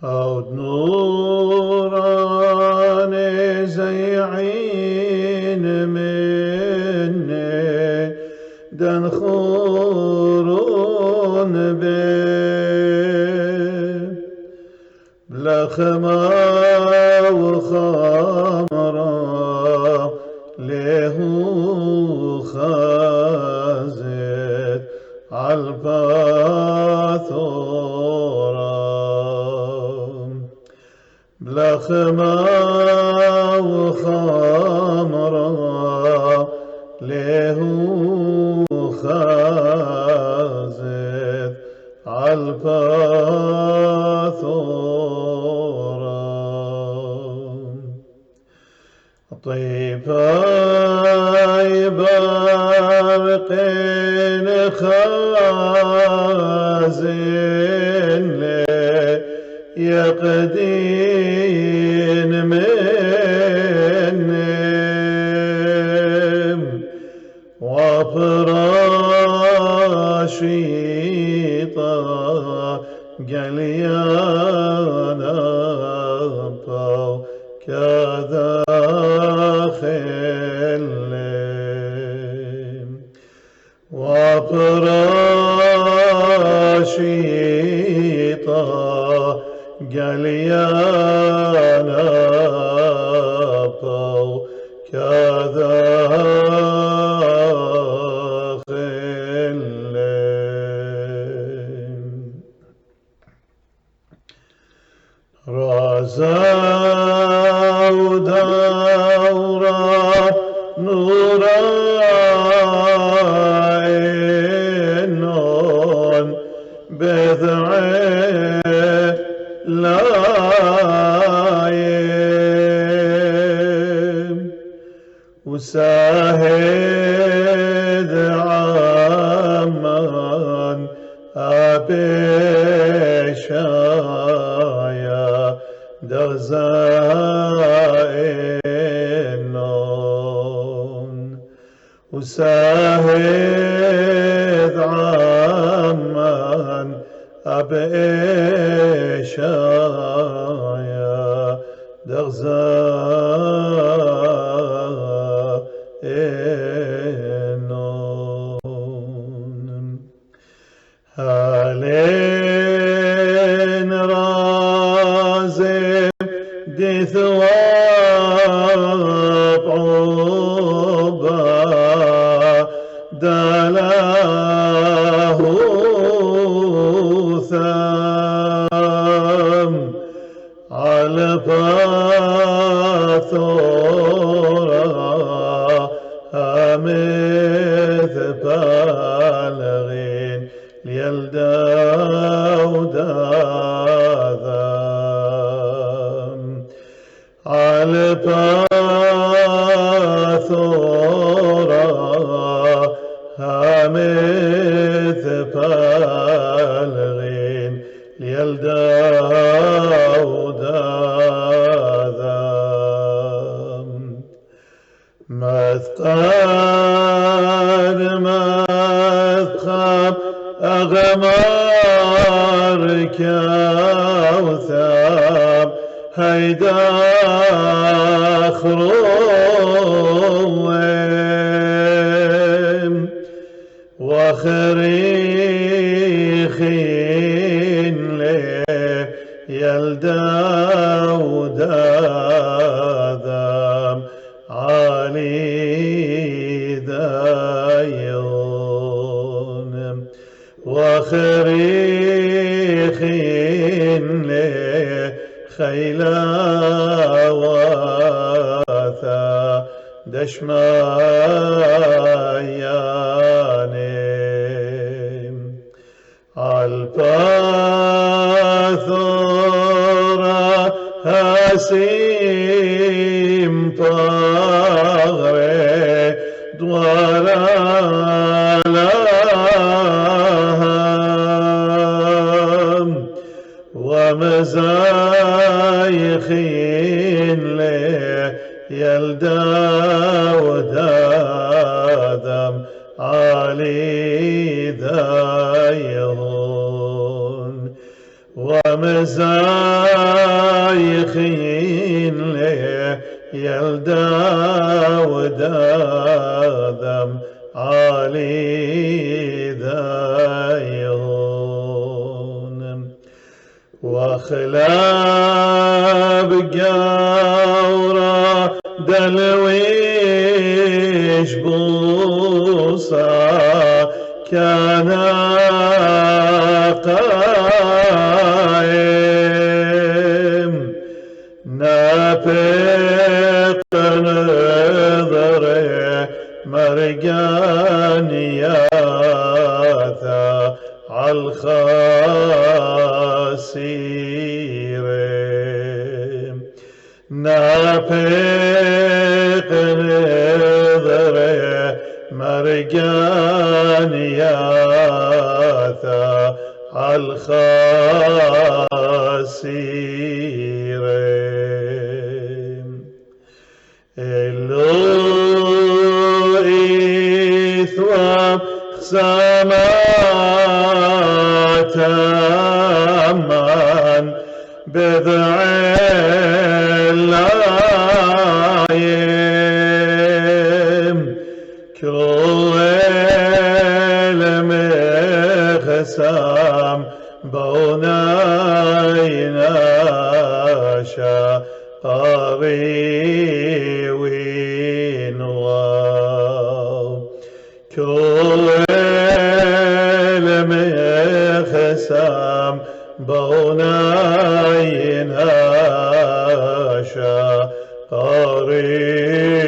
عود نوران زيعين مني دنخورون بلخما وخمرا لهو خازت عالباثورا بلخما وخمرا لهو خازت عالباثورا طيباي بارقين خازن لي يقدين منهم وفراشي قليانا كذا خلم وفراشي قليانا كذا رازا ودورا نورا إنون بذعي لايم وساهد عمان أبيشايا دغزائنون وساهد عمان أبيشايا دغزائنون هالين رازم دي ثواب عوبا دلاه ثم على باثورا همث بالغين ليلدا وداذم على باثورا همث بالغين ليلدا وداذم مثقال مثخب أغمار كوثب هيدا خروم وخريخين لي يلدا وداذم علي دايون وخريخين لي خيلا واثا دشمايانم عالباثورا هاسيم طاغري دوارا لهم ومزايخين لي يلدا وداذم علي دايون مزايخين ليه يلدا وداذم عالي دايون وخلاب قورة دلويش بوصا كان قايم نابق نظره مرقان ياثا عالخاسير نابق نظره مرقان ياثا عالخاسير إثوام خسامات أمان بذع اللايم كل مخسام بونايناشا قاري وينواو كل مخسام بونايناشا قاري